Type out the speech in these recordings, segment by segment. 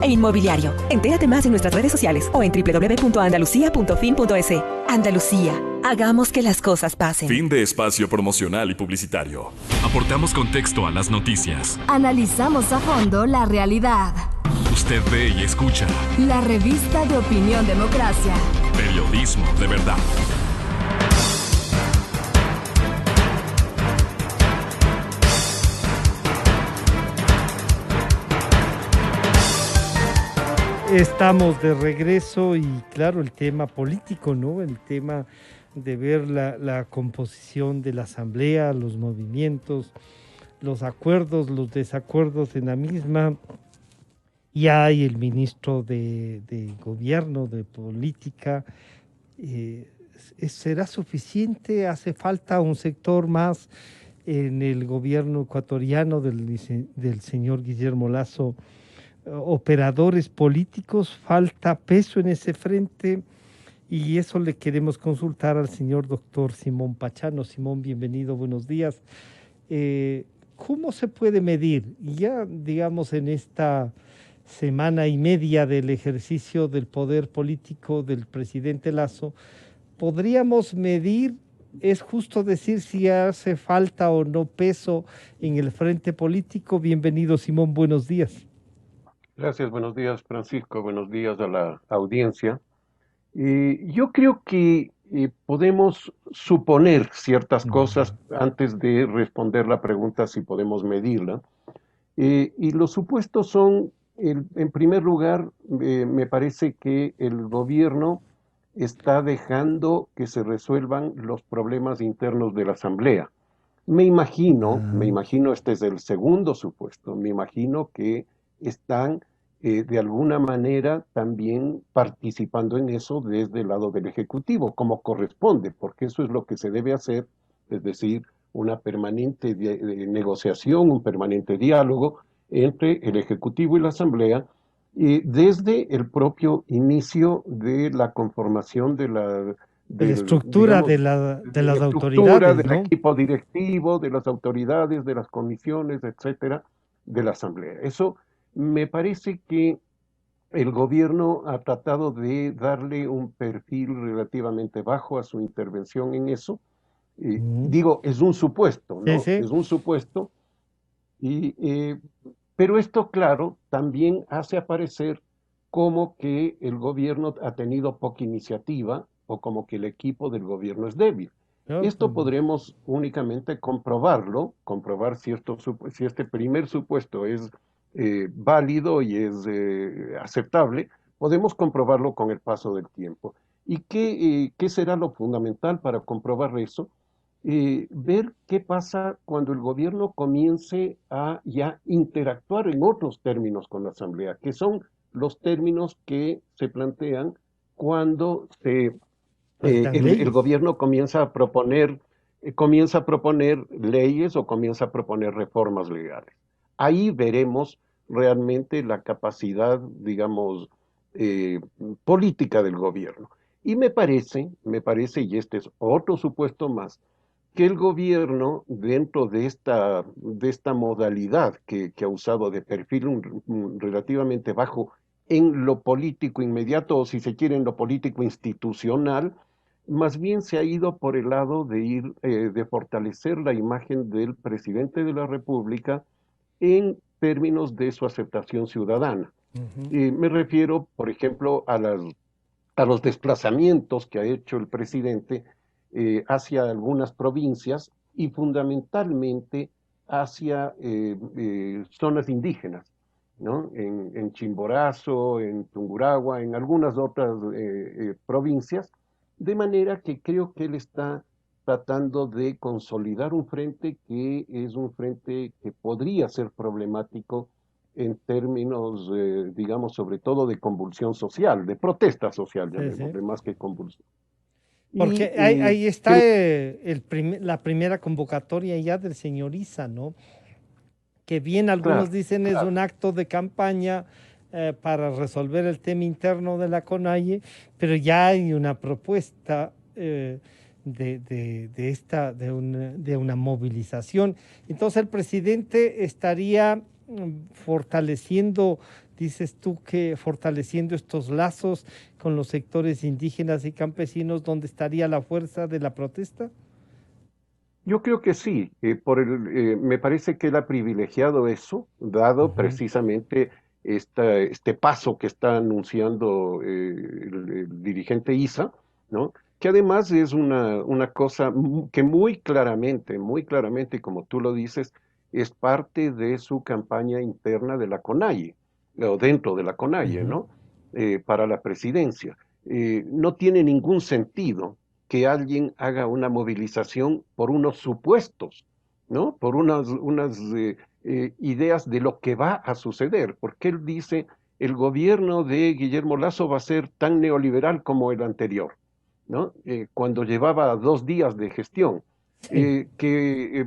e inmobiliario. Entérate más en nuestras redes sociales o en www.andalucia.fin.es. Andalucía, hagamos que las cosas pasen. Fin de espacio promocional y publicitario. Aportamos contexto a las noticias. Analizamos a fondo la realidad. Usted ve y escucha. La revista de Opinión Democracia. Periodismo de verdad. Estamos de regreso y claro, el tema político, ¿no? El tema de ver la composición de la asamblea, los movimientos, los acuerdos, los desacuerdos en la misma. Y hay el ministro de Gobierno, de Política. ¿Será suficiente? ¿Hace falta un sector más en el gobierno ecuatoriano del señor Guillermo Lasso? Operadores políticos, falta peso en ese frente, y eso le queremos consultar al señor doctor Simón Pachano. Simón, bienvenido, buenos días. ¿Cómo se puede medir, ya digamos en esta semana y media del ejercicio del poder político del presidente Lasso, podríamos medir, es justo decir si hace falta o no peso en el frente político? Bienvenido, Simón, buenos días. Gracias, buenos días, Francisco, buenos días a la audiencia. Yo creo que podemos suponer ciertas cosas antes de responder la pregunta si podemos medirla. Y los supuestos son, en primer lugar, me parece que el gobierno está dejando que se resuelvan los problemas internos de la Asamblea. Me imagino, este es el segundo supuesto, me imagino que están de alguna manera también participando en eso desde el lado del Ejecutivo, como corresponde, porque eso es lo que se debe hacer, es decir, una permanente negociación, un permanente diálogo entre el Ejecutivo y la Asamblea, desde el propio inicio de la conformación de la estructura, digamos, de las autoridades, del ¿no? equipo directivo, de las autoridades, de las comisiones, etcétera, de la Asamblea. Eso me parece que el gobierno ha tratado de darle un perfil relativamente bajo a su intervención en eso. Digo, es un supuesto, ¿no? Sí. Es un supuesto. Pero esto, claro, también hace aparecer como que el gobierno ha tenido poca iniciativa o como que el equipo del gobierno es débil. Esto podremos únicamente comprobar si este primer supuesto es válido y es aceptable, podemos comprobarlo con el paso del tiempo. ¿Y qué será lo fundamental para comprobar eso? Ver qué pasa cuando el gobierno comience a ya interactuar en otros términos con la Asamblea, que son los términos que se plantean cuando el gobierno comienza a proponer leyes o comienza a proponer reformas legales. Ahí veremos realmente la capacidad, digamos, política del gobierno. Y me parece, y este es otro supuesto más, que el gobierno, dentro de esta modalidad que ha usado de perfil relativamente bajo en lo político inmediato, o si se quiere en lo político institucional, más bien se ha ido por el lado de fortalecer la imagen del presidente de la República en términos de su aceptación ciudadana. Me refiero, por ejemplo, a los desplazamientos que ha hecho el presidente hacia algunas provincias y fundamentalmente hacia zonas indígenas, ¿no? En Chimborazo, en Tungurahua, en algunas otras provincias, de manera que creo que él está tratando de consolidar un frente que es un frente que podría ser problemático en términos, digamos, sobre todo de convulsión social, de protesta social, llamémosle, más que convulsión. Porque ahí está la primera convocatoria ya del señor Issa, ¿no? Que bien algunos dicen es un acto de campaña para resolver el tema interno de la CONAIE, pero ya hay una propuesta de una movilización. Entonces el presidente estaría fortaleciendo, dices tú que fortaleciendo estos lazos con los sectores indígenas y campesinos, ¿dónde estaría la fuerza de la protesta? Yo creo que sí, me parece que él ha privilegiado eso, dado Ujú. precisamente este paso que está anunciando el dirigente Isa, ¿no? Que además es una cosa que muy claramente, como tú lo dices, es parte de su campaña interna de la CONAIE, o dentro de la CONAIE, Ujú. ¿no? Para la presidencia. No tiene ningún sentido que alguien haga una movilización por unos supuestos, ¿no? Por unas ideas de lo que va a suceder, porque él dice, el gobierno de Guillermo Lasso va a ser tan neoliberal como el anterior, ¿no? Cuando llevaba 2 días de gestión, Sí. que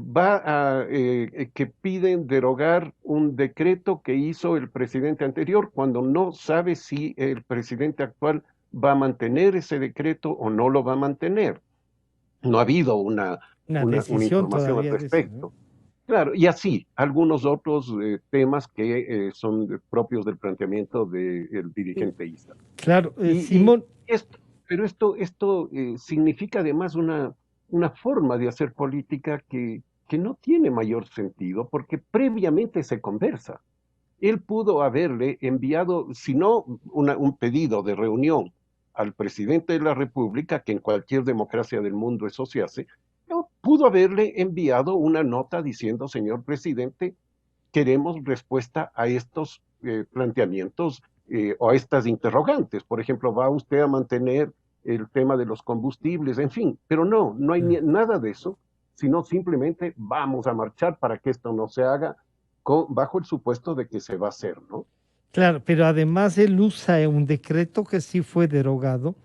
piden derogar un decreto que hizo el presidente anterior cuando no sabe si el presidente actual va a mantener ese decreto o no lo va a mantener. No ha habido Una una decisión información al todavía de eso, ¿no? respecto. Claro, y así, algunos otros temas que son propios del planteamiento del Eh, dirigente ISA. Claro, Y Simón, pero esto significa además una forma de hacer política que no tiene mayor sentido, porque previamente se conversa. Él pudo haberle enviado, si no un pedido de reunión al presidente de la República, que en cualquier democracia del mundo eso se hace, no, pudo haberle enviado una nota diciendo, señor presidente, queremos respuesta a estos planteamientos o a estas interrogantes. Por ejemplo, ¿va usted a mantener el tema de los combustibles? En fin, pero no hay nada de eso, sino simplemente vamos a marchar para que esto no se haga bajo el supuesto de que se va a hacer, ¿no? claro, pero además él usa un decreto que sí fue derogado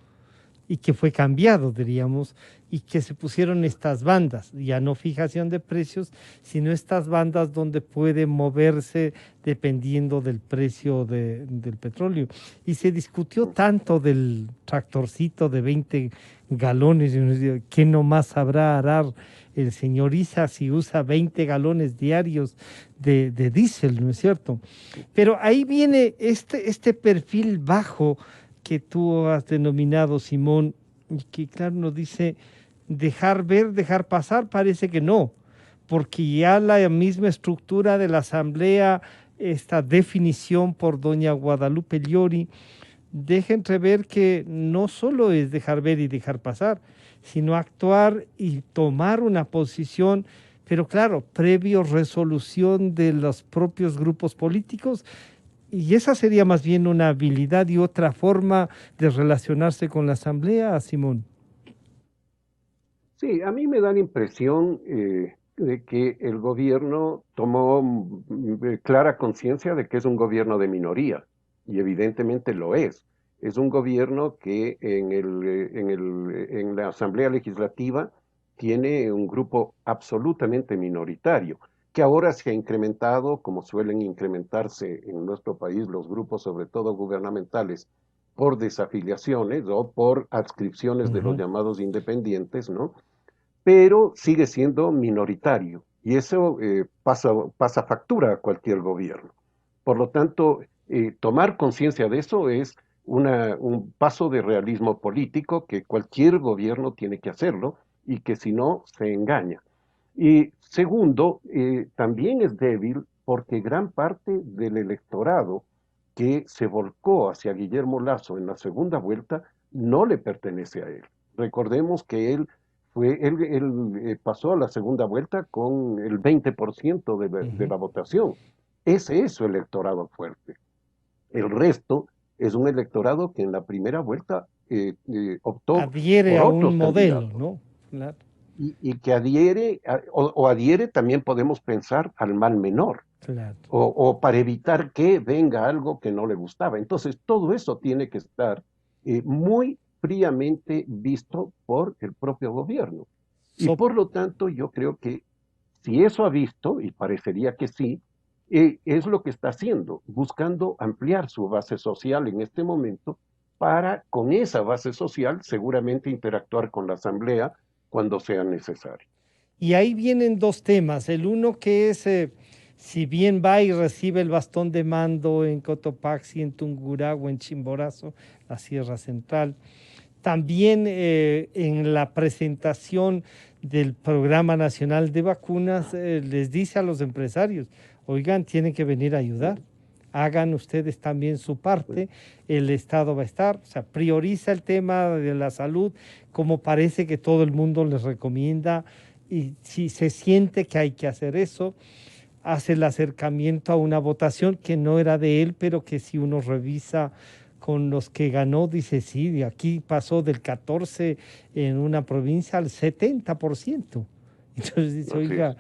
y que fue cambiado, diríamos, y que se pusieron estas bandas, ya no fijación de precios, sino estas bandas donde puede moverse dependiendo del precio del petróleo. Y se discutió tanto del tractorcito de 20 galones, y uno dice, ¿qué nomás sabrá arar el señor Isa si usa 20 galones diarios de diésel, ¿no es cierto? Pero ahí viene este perfil bajo que tú has denominado, Simón, y que claro nos dice dejar ver, dejar pasar, parece que no, porque ya la misma estructura de la Asamblea, esta definición por doña Guadalupe Llori, deja entrever que no solo es dejar ver y dejar pasar, sino actuar y tomar una posición, pero claro, previo resolución de los propios grupos políticos, y esa sería más bien una habilidad y otra forma de relacionarse con la Asamblea, Simón. Sí, a mí me da la impresión de que el gobierno tomó clara conciencia de que es un gobierno de minoría, y evidentemente lo es. Es un gobierno que en la Asamblea Legislativa tiene un grupo absolutamente minoritario, que ahora se ha incrementado, como suelen incrementarse en nuestro país los grupos, sobre todo gubernamentales, por desafiliaciones o por adscripciones de los Ujú. llamados independientes, ¿no? Pero sigue siendo minoritario y eso pasa factura a cualquier gobierno. Por lo tanto, tomar conciencia de eso es un paso de realismo político que cualquier gobierno tiene que hacerlo y que si no, se engaña. Y segundo, también es débil porque gran parte del electorado que se volcó hacia Guillermo Lasso en la segunda vuelta no le pertenece a él. Recordemos que él pasó a la segunda vuelta con el 20% de Ujú. la votación. Ese es su electorado fuerte. El resto es un electorado que en la primera vuelta optó Adhiere por a un otros modelo, candidatos ¿no? Claro. y que adhiere, o adhiere también podemos pensar al mal menor, Claro. o para evitar que venga algo que no le gustaba. Entonces, todo eso tiene que estar muy fríamente visto por el propio gobierno. Y So- por lo tanto, yo creo que si eso ha visto, y parecería que sí, es lo que está haciendo, buscando ampliar su base social en este momento para, con esa base social, seguramente interactuar con la Asamblea cuando sea necesario. y ahí vienen dos temas. El uno que es si bien va y recibe el bastón de mando en Cotopaxi, en Tungurahua, en Chimborazo, la Sierra Central, también en la presentación del Programa Nacional de Vacunas les dice a los empresarios, oigan, tienen que venir a ayudar, hagan ustedes también su parte, el Estado va a estar, o sea, prioriza el tema de la salud como parece que todo el mundo les recomienda y si se siente que hay que hacer eso, hace el acercamiento a una votación que no era de él, pero que si uno revisa con los que ganó, dice, sí, de aquí pasó del 14 en una provincia al 70%. Entonces dice, Así oiga, es.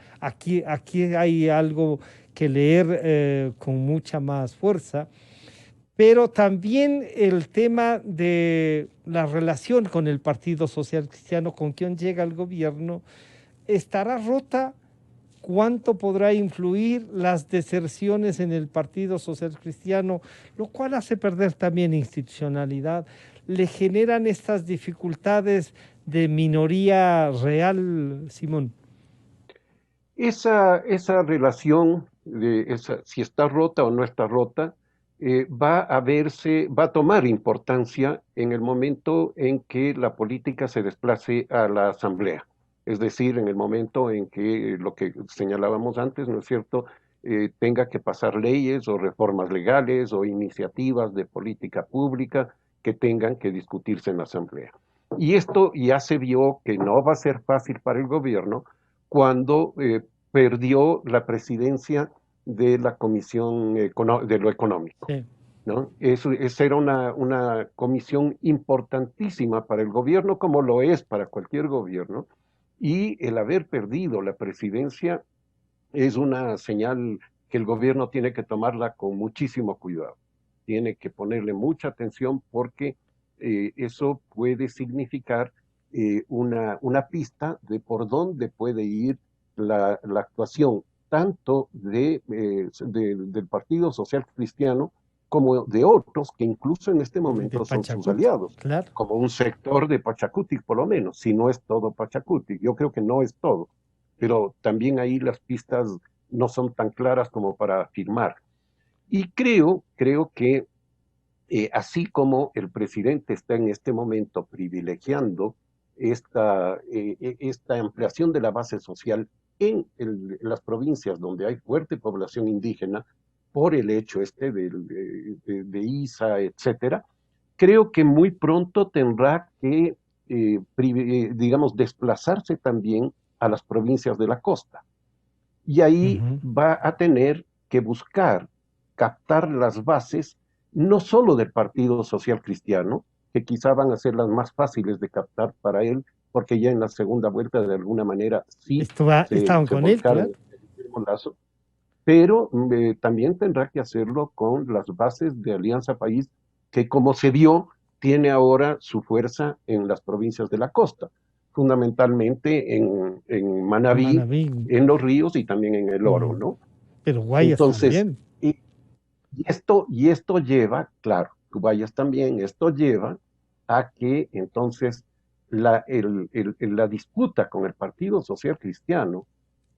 aquí hay algo que leer con mucha más fuerza, pero también el tema de la relación con el Partido Social Cristiano, con quien llega el gobierno, estará rota. ¿Cuánto podrá influir las deserciones en el Partido Social Cristiano, lo cual hace perder también institucionalidad? ¿Le generan estas dificultades de minoría real, Simón? Esa relación, si está rota o no está rota, va a tomar importancia en el momento en que la política se desplace a la asamblea. Es decir, en el momento en que lo que señalábamos antes, ¿no es cierto?, tenga que pasar leyes o reformas legales o iniciativas de política pública que tengan que discutirse en la asamblea. Y esto ya se vio que no va a ser fácil para el gobierno cuando perdió la presidencia de la Comisión de lo Económico, Sí. ¿no? Esa era una comisión importantísima para el gobierno, como lo es para cualquier gobierno, y el haber perdido la presidencia es una señal que el gobierno tiene que tomarla con muchísimo cuidado. Tiene que ponerle mucha atención porque eso puede significar una pista de por dónde puede ir la actuación tanto del Partido Social Cristiano como de otros que incluso en este De momento son sus Pachacuti, aliados, claro. como un sector de Pachacutic por lo menos, si no es todo Pachacutic. Yo creo que no es todo, pero también ahí las pistas no son tan claras como para afirmar. Y creo que así como el presidente está en este momento privilegiando esta ampliación de la base social en las provincias donde hay fuerte población indígena, por el hecho de ISA, etcétera, creo que muy pronto tendrá que, digamos, desplazarse también a las provincias de la costa. Y ahí Ujú. va a tener que buscar captar las bases no solo del Partido Social Cristiano, que quizá van a ser las más fáciles de captar para él, porque ya en la segunda vuelta de alguna manera sí Estaban se con él, volcaron claro. en Guillermo Lazo, pero también tendrá que hacerlo con las bases de Alianza País, que como se vio, tiene ahora su fuerza en las provincias de la costa, fundamentalmente en En Manabí, Manabí, en Los Ríos y también en El Oro, ¿no? pero Guayas Entonces, también. y esto lleva, claro, Cubayas también, esto lleva a que entonces la disputa con el Partido Social Cristiano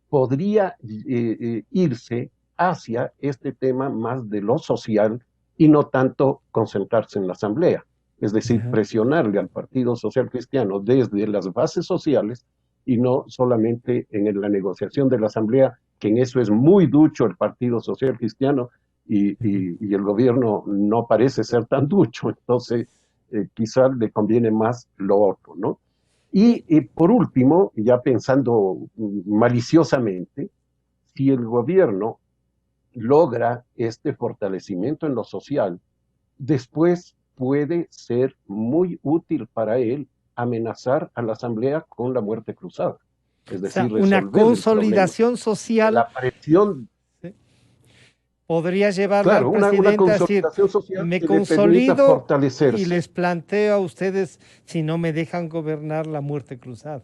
podría irse hacia este tema más de lo social y no tanto concentrarse en la asamblea. Es decir, Ajá. presionarle al Partido Social Cristiano desde las bases sociales y no solamente en la negociación de la asamblea, que en eso es muy ducho el Partido Social Cristiano y el gobierno no parece ser tan ducho, entonces quizás le conviene más lo otro, ¿no? Y Y por último, ya pensando maliciosamente, si el gobierno logra este fortalecimiento en lo social, después puede ser muy útil para él amenazar a la Asamblea con la muerte cruzada, es o sea, decir, una resolver el problema consolidación de social, la presión. ¿sí? Podría llevarle al Claro, una presidente a decir, consolidación social me que le permita consolido y fortalecerse. les planteo a ustedes, si no me dejan gobernar, la muerte cruzada.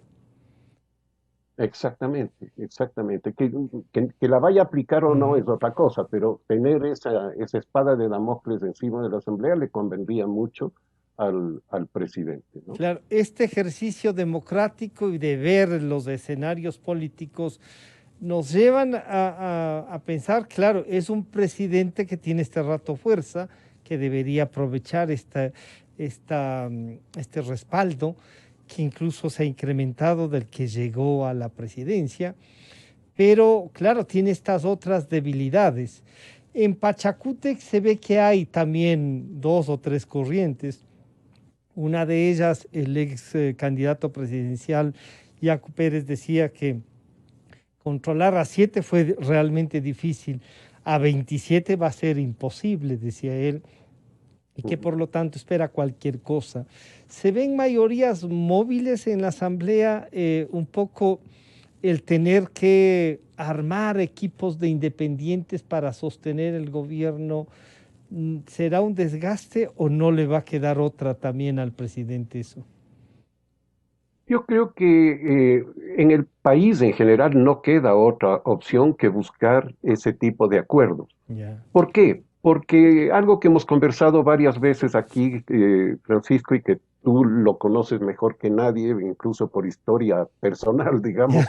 Exactamente, exactamente. Que la vaya a aplicar o no Ujú. es otra cosa, pero tener esa espada de Damocles encima de la Asamblea le convendría mucho al presidente, ¿no? Claro, este ejercicio democrático y de ver los escenarios políticos nos llevan a pensar, claro, es un presidente que tiene este rato fuerza, que debería aprovechar este respaldo, que incluso se ha incrementado del que llegó a la presidencia, pero claro, tiene estas otras debilidades. En Pachacútec se ve que hay también dos o tres corrientes. Una de ellas, el ex candidato presidencial Yacu Pérez decía que controlar a 7 fue realmente difícil, a 27 va a ser imposible, decía él, y que por lo tanto espera cualquier cosa. Se ven mayorías móviles en la Asamblea, un poco el tener que armar equipos de independientes para sostener el gobierno. ¿Será un desgaste o no le va a quedar otra también al presidente eso? Yo creo que en el país en general no queda otra opción que buscar ese tipo de acuerdos. Ya. ¿Por qué? Porque algo que hemos conversado varias veces aquí, Francisco, y que tú lo conoces mejor que nadie, incluso por historia personal, digamos,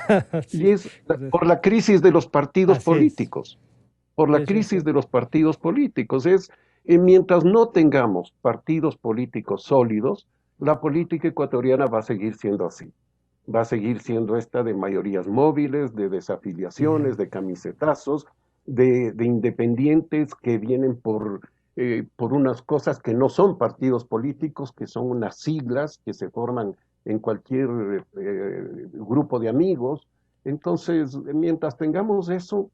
y Sí, es por la crisis de los partidos así es. políticos, por la Eso es crisis de cierto. los partidos políticos. Mientras no tengamos partidos políticos sólidos, la política ecuatoriana va a seguir siendo así. Va a seguir siendo esta de mayorías móviles, de Ya. desafiliaciones, de camisetazos, de independientes que vienen por unas cosas que no son partidos políticos, que son unas siglas que se forman en cualquier grupo de amigos. Entonces, mientras tengamos eso,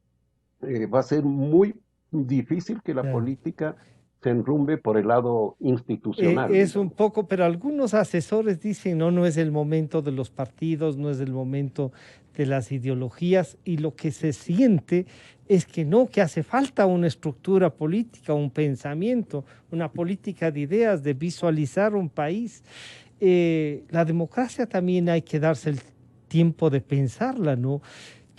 va a ser muy difícil que la Ya. política se enrumbe por el lado institucional, Es un digamos. poco, pero algunos asesores dicen, no, no es el momento de los partidos, no es el momento de las ideologías, y lo que se siente es que no, que hace falta una estructura política, un pensamiento, una política de ideas, de visualizar un país. La democracia también hay que darse el tiempo de pensarla, ¿no?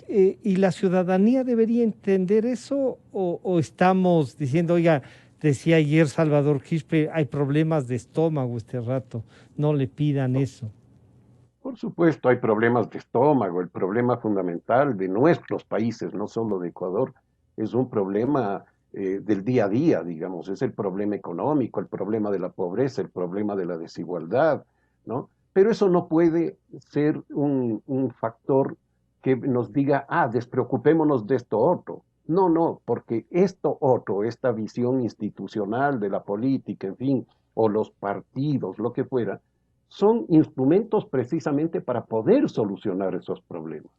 ¿Y la ciudadanía debería entender eso o estamos diciendo, oiga, decía ayer Salvador Quispe, hay problemas de estómago este rato, no le pidan eso? Por supuesto, hay problemas de estómago. El problema fundamental de nuestros países, no solo de Ecuador, es un problema del día a día, digamos. Es el problema económico, el problema de la pobreza, el problema de la desigualdad, ¿no? Pero eso no puede ser un factor que nos diga, despreocupémonos de esto otro. No, no, porque esto otro, esta visión institucional de la política, en fin, o los partidos, lo que fuera, son instrumentos precisamente para poder solucionar esos problemas,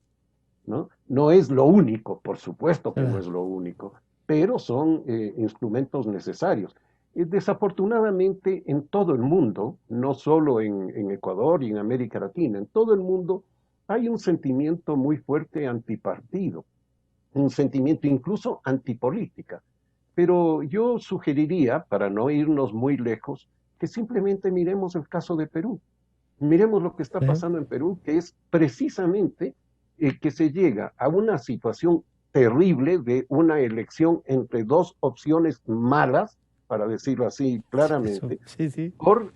¿no? No es lo único, por supuesto que no Claro. es lo único, pero son instrumentos necesarios. Desafortunadamente, en todo el mundo, no solo en Ecuador y en América Latina, en todo el mundo hay un sentimiento muy fuerte antipartido, un sentimiento incluso antipolítica. Pero yo sugeriría, para no irnos muy lejos, que simplemente miremos el caso de Perú. Miremos lo que está ¿Eh? pasando en Perú, que es precisamente que se llega a una situación terrible de una elección entre dos opciones malas, para decirlo así Eso, claramente. sí, sí. ¿Por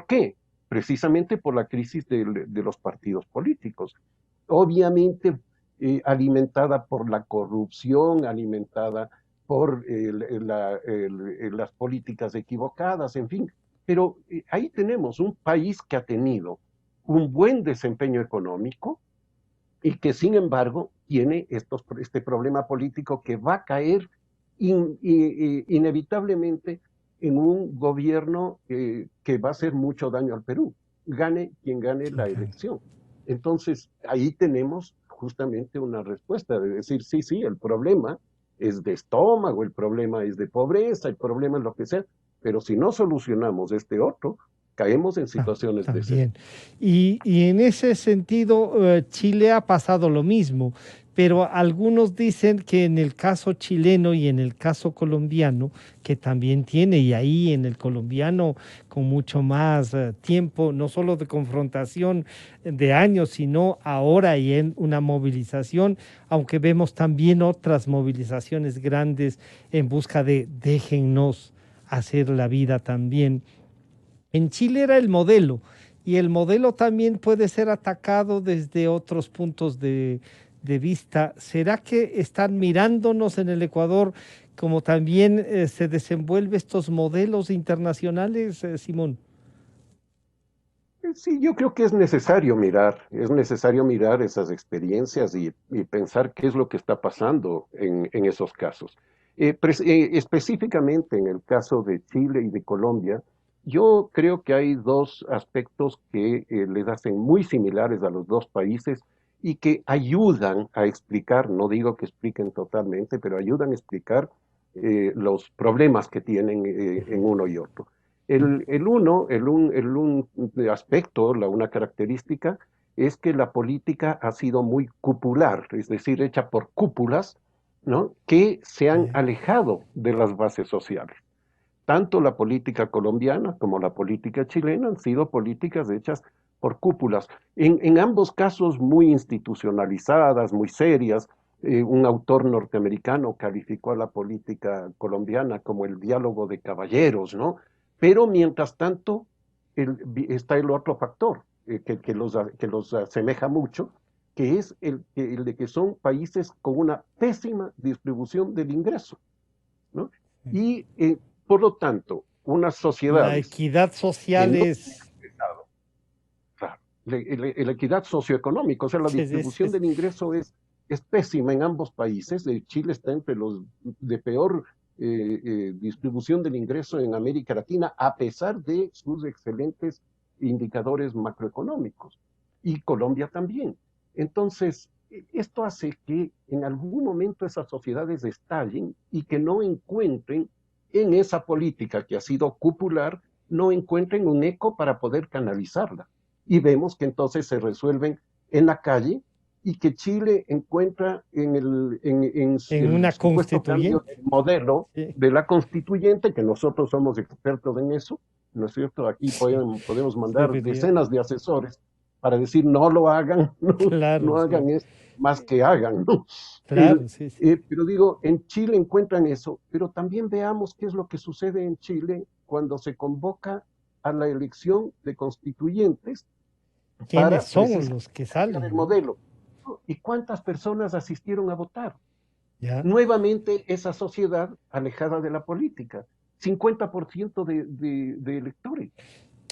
qué? Precisamente por la crisis de los partidos políticos. Obviamente alimentada por la corrupción, alimentada por las políticas equivocadas, en fin. Pero ahí tenemos un país que ha tenido un buen desempeño económico y que sin embargo tiene este problema político que va a caer inevitablemente en un gobierno que va a hacer mucho daño al Perú, gane quien gane la Claro. elección. Entonces, ahí tenemos justamente una respuesta de decir, sí, sí, el problema es de estómago, el problema es de pobreza, el problema es lo que sea, pero si no solucionamos este otro, caemos en situaciones de ese. También. Y en ese sentido, Chile ha pasado lo mismo, pero algunos dicen que en el caso chileno y en el caso colombiano, que también tiene, y ahí en el colombiano con mucho más tiempo, no solo de confrontación de años, sino ahora y en una movilización, aunque vemos también otras movilizaciones grandes en busca de déjennos hacer la vida también. En Chile era el modelo y el modelo también puede ser atacado desde otros puntos de vista. ¿Será que están mirándonos en el Ecuador como también se desenvuelven estos modelos internacionales, Simón? Sí, yo creo que es necesario mirar esas experiencias y pensar qué es lo que está pasando en esos casos. Específicamente en el caso de Chile y de Colombia, yo creo que hay dos aspectos que les hacen muy similares a los dos países y que ayudan a explicar, no digo que expliquen totalmente, pero ayudan a explicar los problemas que tienen en uno y otro. El un aspecto, una característica, es que la política ha sido muy cupular, es decir, hecha por cúpulas, ¿no? Que se han alejado de las bases sociales. Tanto la política colombiana como la política chilena han sido políticas hechas por cúpulas, en ambos casos muy institucionalizadas, muy serias. Un autor norteamericano calificó a la política colombiana como el diálogo de caballeros, ¿no? Pero mientras tanto está el otro factor que los asemeja mucho, que es el de que son países con una pésima distribución del ingreso, ¿no? Y por lo tanto, unas La sociedades equidad que social no es... han empezado, claro, la equidad socioeconómica, o sea, la distribución del ingreso es pésima en ambos países. Chile está entre los de peor distribución del ingreso en América Latina, a pesar de sus excelentes indicadores macroeconómicos. Y Colombia también. Entonces, esto hace que en algún momento esas sociedades estallen y que no encuentren en esa política que ha sido cupular, no encuentren un eco para poder canalizarla. Y vemos que entonces se resuelven en la calle y que Chile encuentra en en el una supuesto cambio constituyente. del modelo Sí, de la constituyente, que nosotros somos expertos en eso, ¿no es cierto? Aquí podemos mandar debería. decenas de asesores para decir no lo hagan, no Claro, sí, hagan esto, más que hagan, ¿no? claro, sí, sí. Pero digo, en Chile encuentran eso, pero también veamos qué es lo que sucede en Chile cuando se convoca a la elección de constituyentes ¿Quiénes para son los precisamente que cambiar el salen, no? modelo. ¿Y cuántas personas asistieron a votar? Ya. Nuevamente esa sociedad alejada de la política, 50% de electores,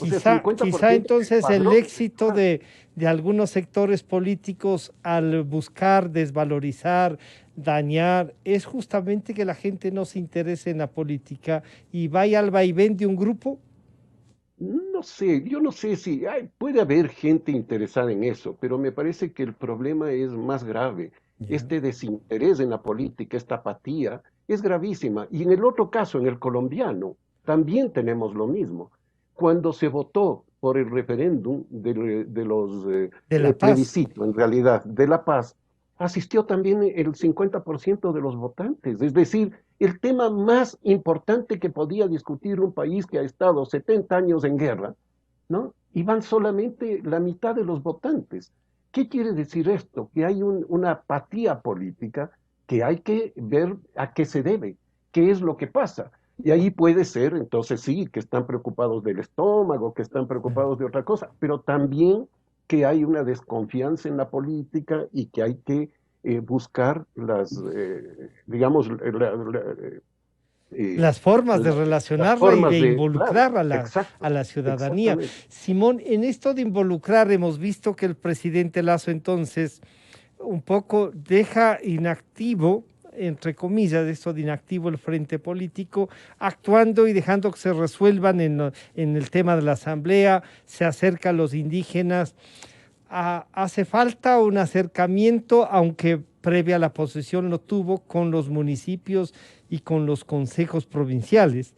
o sea, Quizá 50% del entonces el padrón éxito electoral. de algunos sectores políticos al buscar desvalorizar, dañar, es justamente que la gente no se interese en la política y vaya al vaivén de un grupo. No sé, yo no sé si puede haber gente interesada en eso, pero me parece que el problema es más grave. Ya. Este desinterés en la política, esta apatía, es gravísima. Y en el otro caso, en el colombiano, también tenemos lo mismo. Cuando se votó por el referéndum de los De La Paz. plebiscito, en realidad, de La Paz, asistió también el 50% de los votantes. Es decir, el tema más importante que podía discutir un país que ha estado 70 años en guerra, ¿no? Y van solamente la mitad de los votantes. ¿Qué quiere decir esto? Que hay una apatía política que hay que ver a qué se debe, qué es lo que pasa. Y ahí puede ser, entonces sí, que están preocupados del estómago, que están preocupados de otra cosa, pero también que hay una desconfianza en la política y que hay que buscar digamos, Las formas de las relacionarla y formas de claro, involucrar a exacto, la ciudadanía. exactamente. Simón, en esto de involucrar hemos visto que el presidente Lazo entonces un poco deja inactivo, entre comillas, esto de inactivo el frente político, actuando y dejando que se resuelvan en el tema de la asamblea, se acerca a los indígenas. Hace falta un acercamiento, aunque previa a la posesión lo tuvo con los municipios y con los consejos provinciales,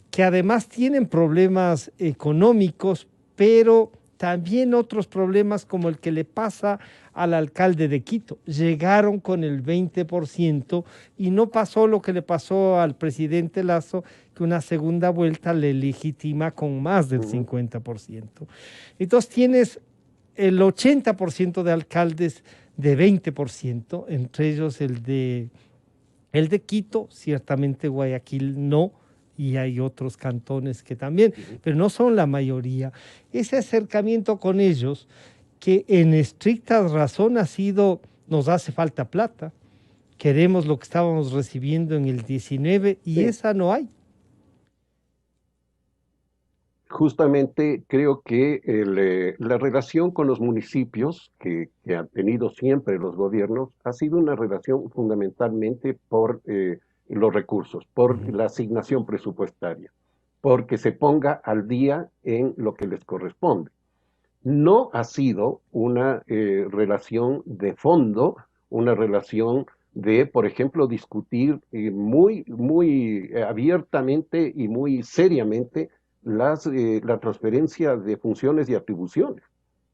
que además tienen problemas económicos, pero también otros problemas como el que le pasa al alcalde de Quito. Llegaron con el 20% y no pasó lo que le pasó al presidente Lazo, que una segunda vuelta le legitima con más del 50%. Entonces tienes el 80% de alcaldes de 20%, entre ellos el de Quito, ciertamente Guayaquil no, y hay otros cantones que también, pero no son la mayoría. Ese acercamiento con ellos, que en estricta razón ha sido nos hace falta plata, queremos lo que estábamos recibiendo en el 19 y Sí. esa no hay. Justamente creo que la relación con los municipios que han tenido siempre los gobiernos ha sido una relación fundamentalmente por los recursos, por la asignación presupuestaria, porque se ponga al día en lo que les corresponde. No ha sido una relación de fondo, una relación de, por ejemplo, discutir muy abiertamente y muy seriamente la transferencia de funciones y atribuciones,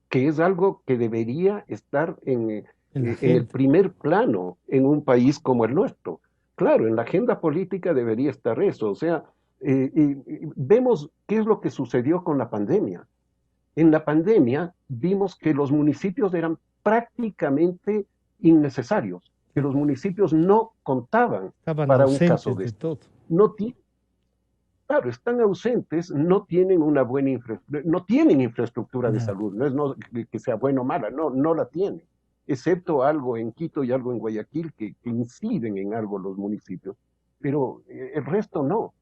que es algo que debería estar En la en el agenda. primer plano en un país como el nuestro. Claro, en la agenda política debería estar eso. O sea, vemos qué es lo que sucedió con la pandemia. En la pandemia vimos que los municipios eran prácticamente innecesarios, que los municipios no contaban Estaban para un caso ausentes de de esto. todo. No, claro, están ausentes, no tienen una buena no tienen infraestructura de Nada. salud, no es que sea buena o mala, no la tienen, excepto algo en Quito y algo en Guayaquil que inciden en algo los municipios, pero el resto no.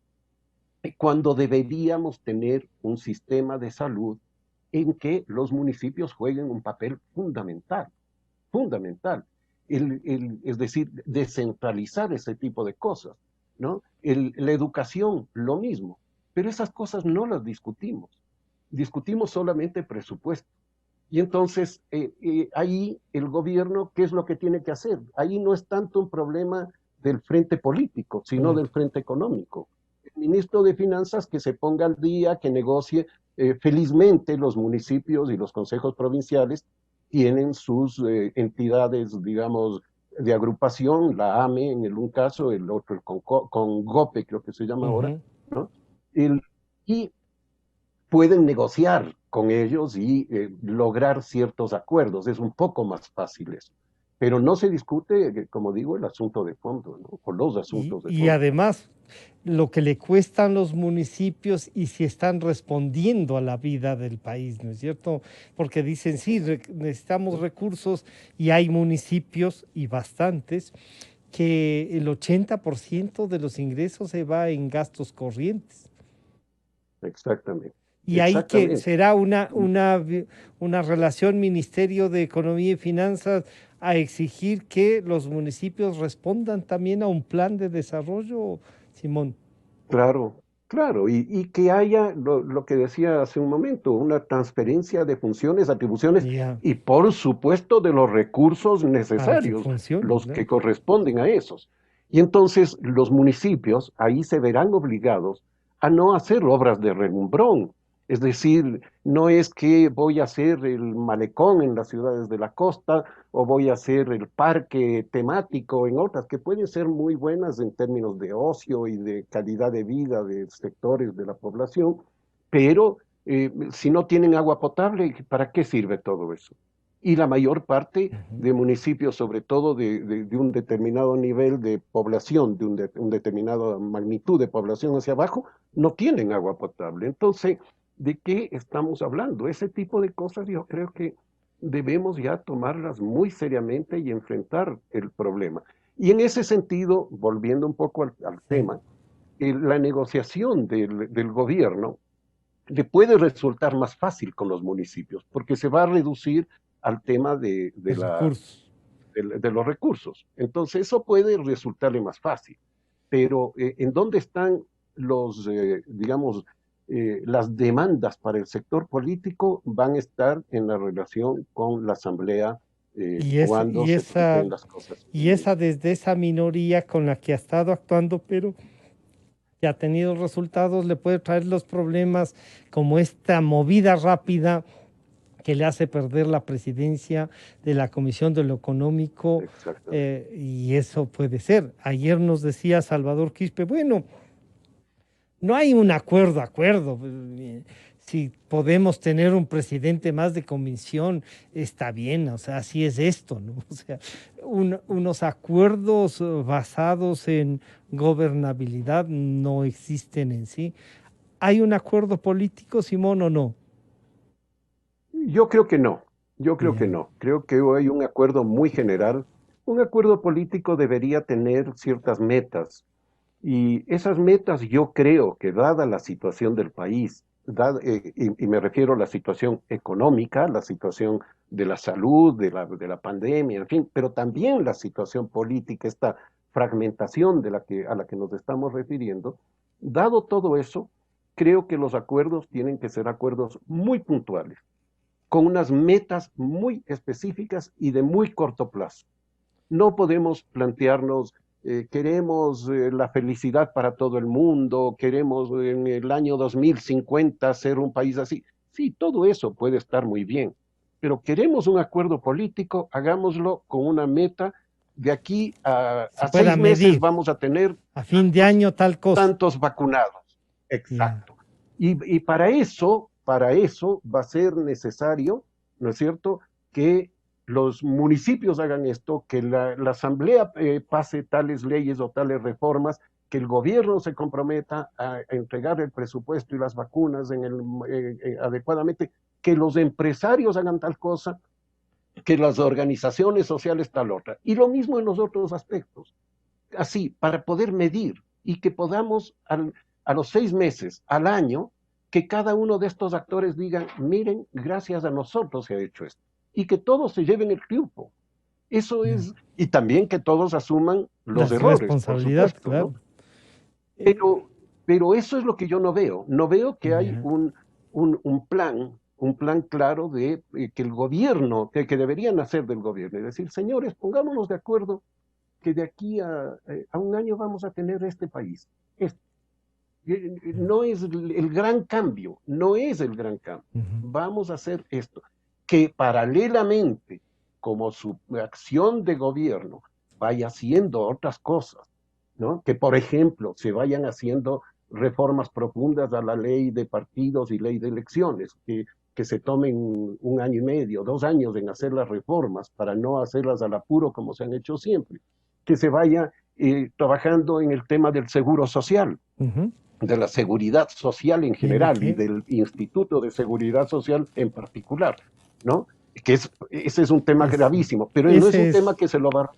Cuando deberíamos tener un sistema de salud en que los municipios jueguen un papel fundamental, fundamental. Es decir, descentralizar ese tipo de cosas, ¿no? La educación, lo mismo. Pero esas cosas no las discutimos solamente presupuesto. Y entonces, ahí el gobierno, ¿qué es lo que tiene que hacer? Ahí no es tanto un problema del frente político, sino del Correcto. frente económico. El ministro de Finanzas que se ponga al día, que negocie. Felizmente los municipios y los consejos provinciales tienen sus entidades, digamos, de agrupación, la AME en un caso, el otro el con GOPE, creo que se llama ahora, Ujú. ¿no? Y pueden negociar con ellos y lograr ciertos acuerdos. Es un poco más fácil eso. Pero no se discute, como digo, el asunto de fondo, ¿no? O los asuntos de Y fondo. además, lo que le cuestan los municipios y si están respondiendo a la vida del país, ¿no es cierto? Porque dicen, sí, necesitamos recursos y hay municipios y bastantes que el 80% de los ingresos se va en gastos corrientes. Exactamente. Y ahí que Exactamente. será una relación Ministerio de Economía y Finanzas a exigir que los municipios respondan también a un plan de desarrollo, Simón. Claro, claro, y que haya lo que decía hace un momento, una transferencia de funciones, atribuciones Ya, y por supuesto de los recursos para que necesarios, funcione, los claro. que corresponden a esos. Y entonces los municipios ahí se verán obligados a no hacer obras de relumbrón. Es decir, no es que voy a hacer el malecón en las ciudades de la costa o voy a hacer el parque temático en otras que pueden ser muy buenas en términos de ocio y de calidad de vida de sectores de la población, pero si no tienen agua potable, ¿para qué sirve todo eso? Y la mayor parte Ujú. de municipios, sobre todo de un determinado nivel de población, un determinada magnitud de población hacia abajo, no tienen agua potable. Entonces, ¿de qué estamos hablando? Ese tipo de cosas yo creo que debemos ya tomarlas muy seriamente y enfrentar el problema. Y en ese sentido, volviendo un poco al Sí. tema, la negociación del gobierno le puede resultar más fácil con los municipios, porque se va a reducir al tema Los recursos. de los recursos. Entonces, eso puede resultarle más fácil. Pero, ¿en dónde están digamos, las demandas para el sector político? Van a estar en la relación con la Asamblea Y, es, cuando y, se esa, planteen las cosas. y esa desde esa minoría con la que ha estado actuando, pero que ha tenido resultados, le puede traer los problemas como esta movida rápida que le hace perder la presidencia de la Comisión de lo Económico, Exactamente. y eso puede ser. Ayer nos decía Salvador Quispe, bueno, no hay un acuerdo. Si podemos tener un presidente más de convicción, está bien, o sea, así es esto, ¿no? O sea, unos acuerdos basados en gobernabilidad no existen en sí. ¿Hay un acuerdo político, Simón, o no? Yo creo que no. Yo creo que Ya. no. Creo que hay un acuerdo muy general. Un acuerdo político debería tener ciertas metas. Y esas metas yo creo que dada la situación del país, y me refiero a la situación económica, la situación de la salud, de la pandemia, en fin, pero también la situación política, esta fragmentación a la que nos estamos refiriendo, dado todo eso, creo que los acuerdos tienen que ser acuerdos muy puntuales, con unas metas muy específicas y de muy corto plazo. No podemos plantearnos, queremos la felicidad para todo el mundo, queremos en el año 2050 ser un país así. Sí, todo eso puede estar muy bien, pero queremos un acuerdo político, hagámoslo con una meta. De aquí Se a pueda 6 meses medir. vamos a tener A fin de año tal cosa. tantos vacunados. Ya. Exacto. Y para eso va a ser necesario, ¿no es cierto?, que los municipios hagan esto, que la asamblea pase tales leyes o tales reformas, que el gobierno se comprometa a entregar el presupuesto y las vacunas adecuadamente, que los empresarios hagan tal cosa, que las organizaciones sociales tal otra. Y lo mismo en los otros aspectos. Así, para poder medir y que podamos a los 6 meses, al año, que cada uno de estos actores digan, miren, gracias a nosotros se ha hecho esto. Y que todos se lleven el triunfo. Eso Ya. es, y también que todos asuman los Las errores, por responsabilidades, supuesto, claro. ¿no? Pero eso es lo que yo no veo. No veo que hay Ya. un plan claro de que el gobierno, que deberían hacer del gobierno, es decir, señores, pongámonos de acuerdo que de aquí a un año vamos a tener este país. No es el gran cambio, no es el gran cambio. Ujú. Vamos a hacer esto, que paralelamente, como su acción de gobierno vaya haciendo otras cosas, ¿no? Que por ejemplo se vayan haciendo reformas profundas a la ley de partidos y ley de elecciones, que se tomen 1 año y medio, 2 años en hacer las reformas para no hacerlas al apuro como se han hecho siempre, que se vaya trabajando en el tema del seguro social, Ujú. de la seguridad social en Tiene general y que. del Instituto de Seguridad Social en particular, ¿no? Ese es un tema Es, gravísimo, pero no es ese un tema es, que se lo va a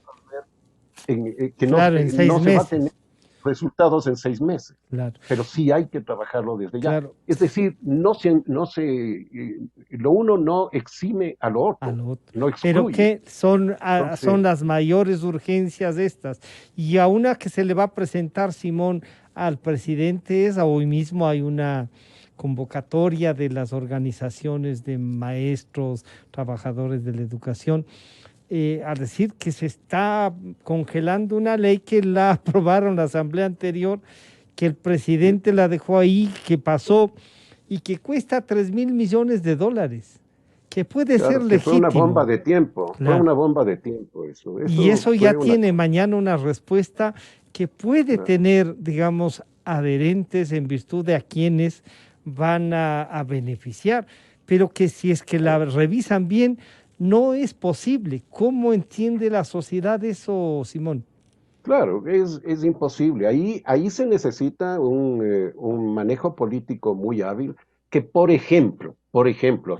que no, claro, en no seis se va a tener meses. resultados en 6 meses, Claro, pero sí hay que trabajarlo desde ya. claro. Es decir, lo uno no exime a lo A otro, lo otro. no Pero excluye. que son, son Entonces, las mayores urgencias estas. Y a una que se le va a presentar, Simón, al presidente es, hoy mismo hay una convocatoria de las organizaciones de maestros, trabajadores de la educación, a decir que se está congelando una ley que la aprobaron la asamblea anterior, que el presidente la dejó ahí, que pasó y que cuesta 3.000 millones de dólares, que puede ser claro, que fue una bomba legítimo, de tiempo, fue claro. una bomba de tiempo eso. Y Eso eso ya fue una tiene cosa. mañana una respuesta que puede Claro. tener, digamos, adherentes en virtud de a quienes van a beneficiar, pero que si es que la revisan bien, no es posible. ¿Cómo entiende la sociedad eso, Simón? Claro, es imposible. Ahí se necesita un manejo político muy hábil que, por ejemplo,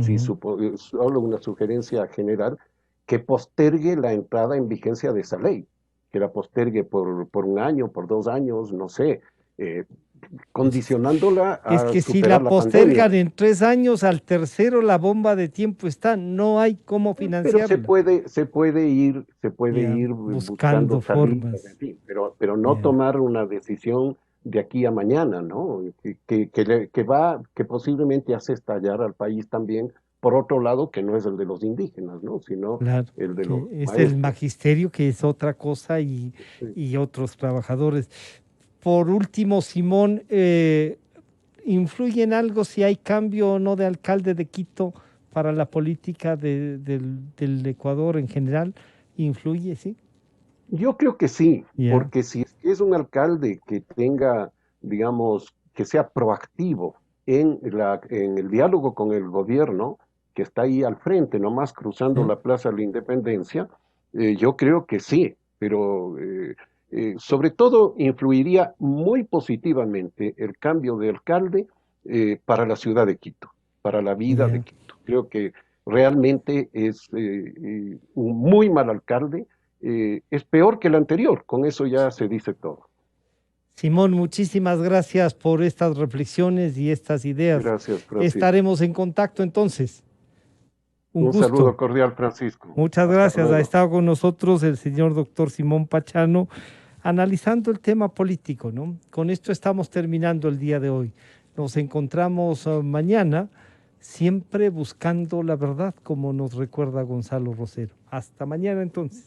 si Ujú. solo una sugerencia general, que postergue la entrada en vigencia de esa ley, que la postergue por 1 año, por 2 años, no sé, eh, condicionándola Es a que si superar la la pandemia. postergan en 3 años, al tercero la bomba de tiempo está, no hay cómo Pero se financiarla. puede, se puede ir, se puede Ya, ir buscando buscando salidas, en formas. fin, pero no Ya, tomar una decisión de aquí a mañana, ¿no? Que posiblemente hace estallar al país también, por otro lado, que no es el de los indígenas, ¿no? Sino claro, el de los que es el maestros. magisterio, que es otra cosa, Sí. y otros trabajadores. Por último, Simón, ¿influye en algo si hay cambio o no de alcalde de Quito para la política del Ecuador en general? ¿Influye, sí? Yo creo que sí, Ya. porque si es un alcalde que tenga, digamos, que sea proactivo en el diálogo con el gobierno, que está ahí al frente, nomás cruzando ¿Eh? la Plaza de la Independencia, yo creo que sí, pero sobre todo influiría muy positivamente el cambio de alcalde para la ciudad de Quito, para la vida de Ya. Quito. Creo que realmente es un muy mal alcalde, es peor que el anterior, con eso ya se dice todo. Simón, muchísimas gracias por estas reflexiones y estas ideas. Gracias, Francisco. Estaremos en contacto entonces. Un gusto. Saludo cordial, Francisco. Muchas Hasta gracias. luego. Ha estado con nosotros el señor doctor Simón Pachano analizando el tema político, ¿no? Con esto estamos terminando el día de hoy. Nos encontramos mañana, siempre buscando la verdad, como nos recuerda Gonzalo Rosero. Hasta mañana entonces.